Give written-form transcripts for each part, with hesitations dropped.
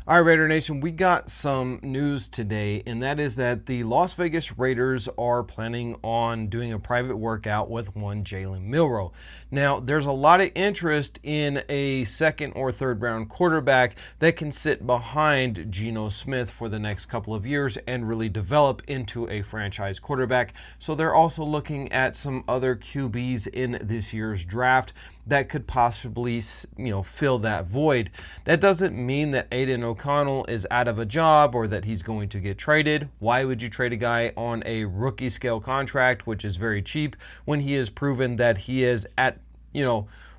All right, Raider Nation, we got some news today, and that is that the Las Vegas Raiders are planning on doing a private workout with one Jalen Milroe. Now, there's a lot of interest in a second or third round quarterback that can sit behind Geno Smith for the next couple of years and really develop into a franchise quarterback. So they're also looking at some other QBs in this year's draft that could possibly, fill that void. That doesn't mean that Aiden O'Connell is out of a job or that he's going to get traded. Why would you trade a guy on a rookie scale contract, which is very cheap, when he has proven that he is at,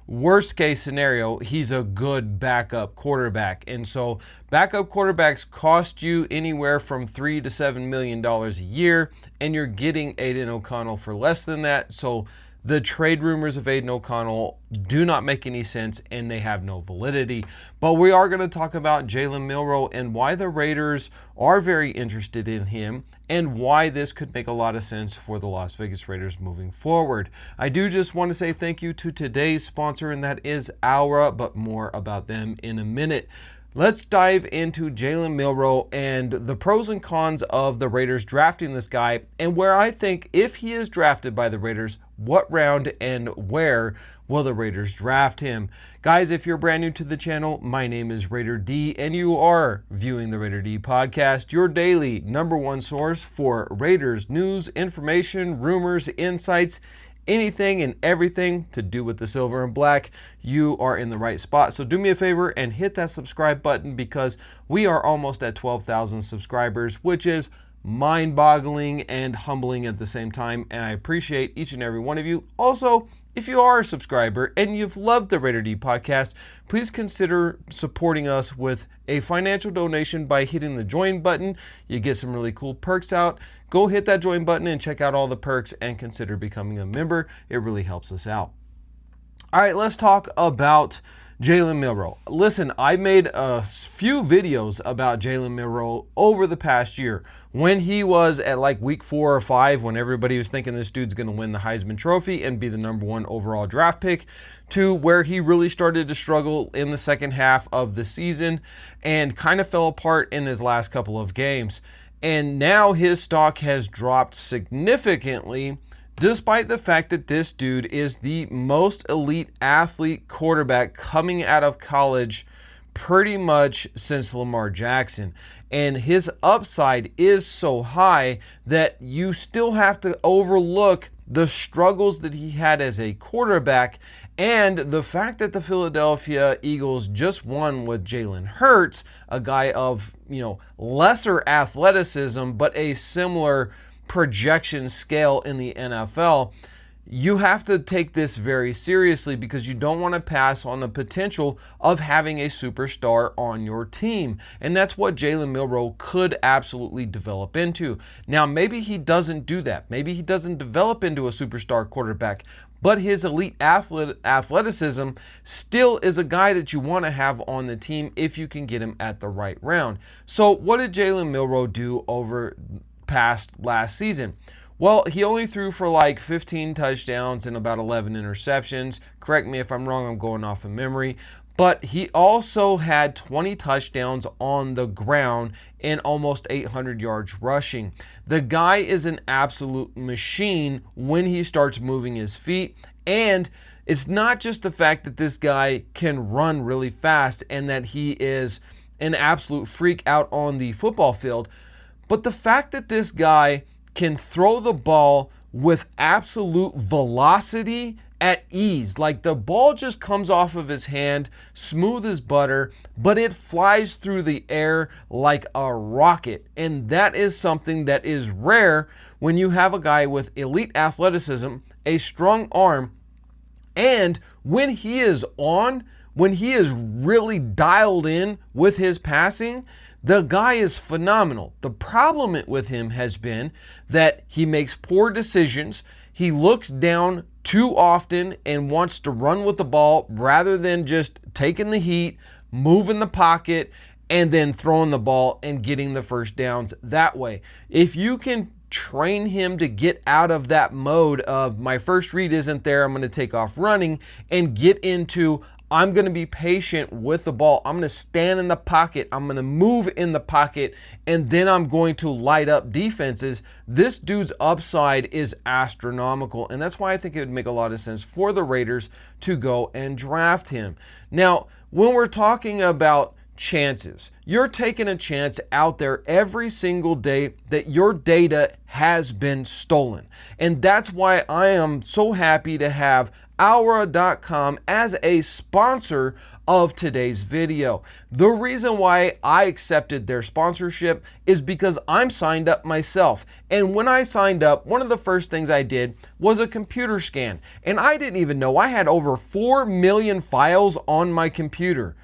worst case scenario, he's a good backup quarterback. And so backup quarterbacks cost you anywhere from $3 to $7 million a year, and you're getting Aiden O'Connell for less than that. So the trade rumors of Aiden O'Connell do not make any sense, and they have no validity. But we are going to talk about Jalen Milroe and why the Raiders are very interested in him and why this could make a lot of sense for the Las Vegas Raiders moving forward. I do just want to say thank you to today's sponsor, and that is Aura, but more about them in a minute. Let's dive into Jalen Milroe and the pros and cons of the Raiders drafting this guy, and where I think if he is drafted by the Raiders, what round and where will the Raiders draft him. Guys, if you're brand new to the channel, my name is Raider D, and you are viewing the Raider D podcast, your daily #1 source for Raiders news, information, rumors, insights, anything and everything to do with the silver and black. You are in the right spot. So do me a favor and hit that subscribe button, because we are almost at 12,000 subscribers, which is mind-boggling and humbling at the same time. And I appreciate each and every one of you. Also, if you are a subscriber and you've loved the Raider D podcast, please consider supporting us with a financial donation by hitting the join button. You get some really cool perks out. Go hit that join button and check out all the perks and consider becoming a member. It really helps us out. All right, let's talk about Jalen Milroe. Listen, I made a few videos about Jalen Milroe over the past year when he was at like week 4 or 5, when everybody was thinking this dude's going to win the Heisman Trophy and be the #1 overall draft pick, to where he really started to struggle in the second half of the season and kind of fell apart in his last couple of games. And now his stock has dropped significantly, despite the fact that this dude is the most elite athlete quarterback coming out of college pretty much since Lamar Jackson. And his upside is so high that you still have to overlook the struggles that he had as a quarterback, and the fact that the Philadelphia Eagles just won with Jalen Hurts, a guy of, lesser athleticism, but a similar projection scale in the NFL. You have to take this very seriously, because you don't want to pass on the potential of having a superstar on your team. And that's what Jalen Milroe could absolutely develop into. Now, maybe he doesn't do that. Maybe he doesn't develop into a superstar quarterback, but his elite athleticism still is a guy that you want to have on the team if you can get him at the right round. So what did Jalen Milroe do over past last season? Well, he only threw for like 15 touchdowns and about 11 interceptions. Correct me if I'm wrong, I'm going off of memory. But he also had 20 touchdowns on the ground and almost 800 yards rushing. The guy is an absolute machine when he starts moving his feet. And it's not just the fact that this guy can run really fast and that he is an absolute freak out on the football field, but the fact that this guy can throw the ball with absolute velocity at ease. Like, the ball just comes off of his hand, smooth as butter, but it flies through the air like a rocket. And that is something that is rare when you have a guy with elite athleticism, a strong arm, and when he is really dialed in with his passing, the guy is phenomenal. The problem with him has been that he makes poor decisions. He looks down too often and wants to run with the ball rather than just taking the heat, moving the pocket, and then throwing the ball and getting the first downs that way. If you can train him to get out of that mode of, my first read isn't there, I'm going to take off running, and get into, I'm going to be patient with the ball. I'm going to stand in the pocket. I'm going to move in the pocket, and then I'm going to light up defenses. This dude's upside is astronomical, and that's why I think it would make a lot of sense for the Raiders to go and draft him. Now, when we're talking about chances, you're taking a chance out there every single day that your data has been stolen. And that's why I am so happy to have Aura.com as a sponsor of today's video. The reason why I accepted their sponsorship is because I'm signed up myself. And when I signed up, one of the first things I did was a computer scan. And I didn't even know I had over 4 million files on my computer.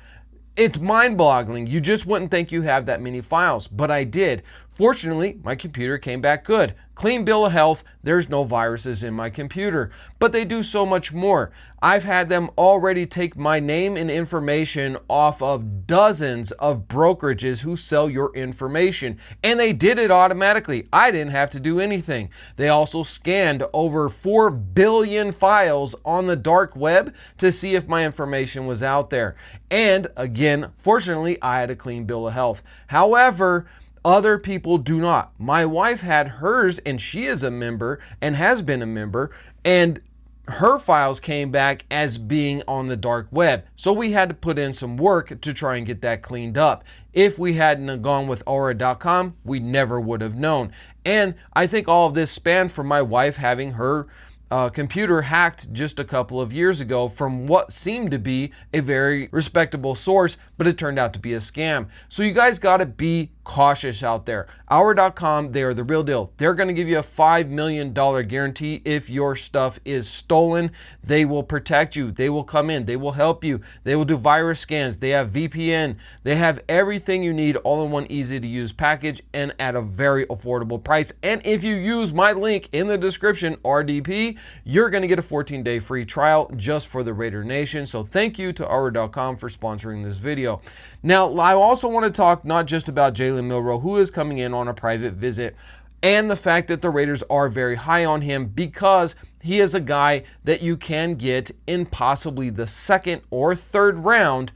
It's mind-boggling. You just wouldn't think you have that many files, but I did. Fortunately, my computer came back good. Clean bill of health, there's no viruses in my computer. But they do so much more. I've had them already take my name and information off of dozens of brokerages who sell your information, and they did it automatically. I didn't have to do anything. They also scanned over 4 billion files on the dark web to see if my information was out there. And again, fortunately, I had a clean bill of health. However, other people do not. My wife had hers, and she is a member and has been a member, and her files came back as being on the dark web. So we had to put in some work to try and get that cleaned up. If we hadn't gone with Aura.com, we never would have known. And I think all of this spanned from my wife having her computer hacked just a couple of years ago from what seemed to be a very respectable source, but it turned out to be a scam. So you guys got to be cautious out there. Hour.com, they are the real deal. They're going to give you a $5 million guarantee if your stuff is stolen. They will protect you. They will come in. They will help you. They will do virus scans. They have VPN. They have everything you need all in one easy to use package and at a very affordable price. And if you use my link in the description, RDP, you're going to get a 14-day free trial just for the Raider Nation. So thank you to Hour.com for sponsoring this video. Now, I also want to talk not just about Jalen Milroe, who is coming in on a private visit, and the fact that the Raiders are very high on him because he is a guy that you can get in possibly the second or third round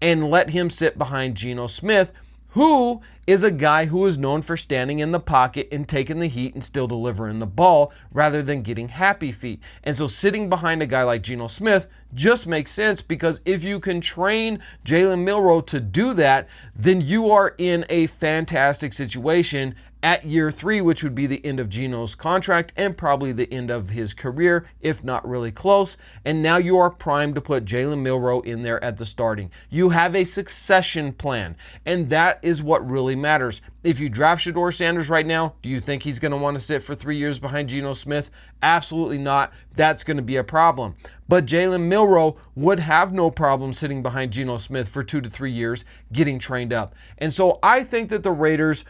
and let him sit behind Geno Smith, who is a guy who is known for standing in the pocket and taking the heat and still delivering the ball rather than getting happy feet. And so sitting behind a guy like Geno Smith just makes sense, because if you can train Jalen Milroe to do that, then you are in a fantastic situation at year 3, which would be the end of Geno's contract and probably the end of his career, if not really close. And now you are primed to put Jalen Milroe in there at the starting. You have a succession plan, and that is what really matters. If you draft Shedeur Sanders right now, do you think he's going to want to sit for 3 years behind Geno Smith? Absolutely not. That's going to be a problem. But Jalen Milroe would have no problem sitting behind Geno Smith for 2 to 3 years, getting trained up. And so I think that the Raiders,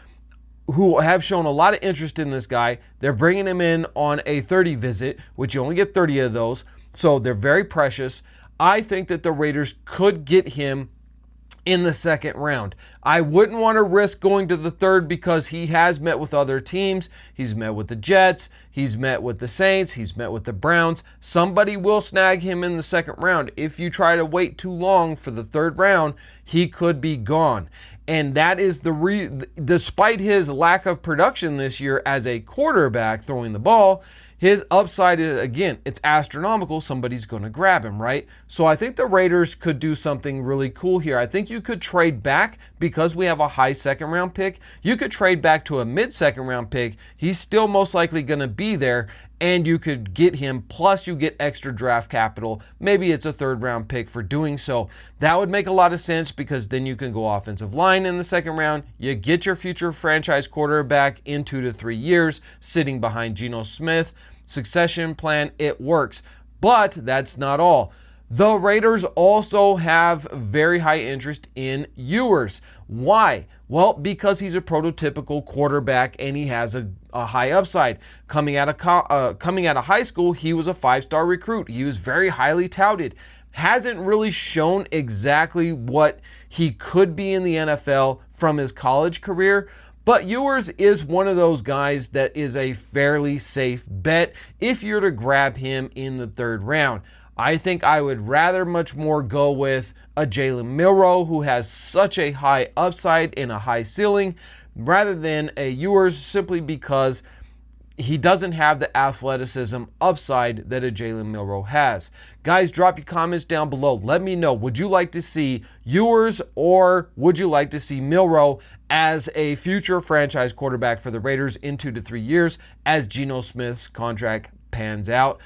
who have shown a lot of interest in this guy, they're bringing him in on a 30 visit, which you only get 30 of those, so they're very precious. I think that the Raiders could get him in the second round. I wouldn't want to risk going to the third because he has met with other teams. He's met with the Jets. He's met with the Saints. He's met with the Browns. Somebody will snag him in the second round. If you try to wait too long for the third round, he could be gone. And that is despite his lack of production this year as a quarterback throwing the ball, his upside is, again, it's astronomical. Somebody's going to grab him, right? So I think the Raiders could do something really cool here. I think you could trade back because we have a high second round pick. You could trade back to a mid second round pick. He's still most likely going to be there, and you could get him, plus you get extra draft capital. Maybe it's a third round pick for doing so. That would make a lot of sense, because then you can go offensive line in the second round. You get your future franchise quarterback in 2 to 3 years sitting behind Geno Smith. Succession plan, it works. But that's not all. The Raiders also have very high interest in Ewers. Why? Well, because he's a prototypical quarterback and he has a high upside. Coming out of high school, he was a 5-star recruit. He was very highly touted. Hasn't really shown exactly what he could be in the NFL from his college career, but Ewers is one of those guys that is a fairly safe bet if you're to grab him in the third round. I think I would rather much more go with a Jalen Milroe, who has such a high upside and a high ceiling, rather than a Ewers, simply because he doesn't have the athleticism upside that a Jalen Milroe has. Guys, drop your comments down below. Let me know, would you like to see Ewers or would you like to see Milroe as a future franchise quarterback for the Raiders in 2 to 3 years as Geno Smith's contract pans out?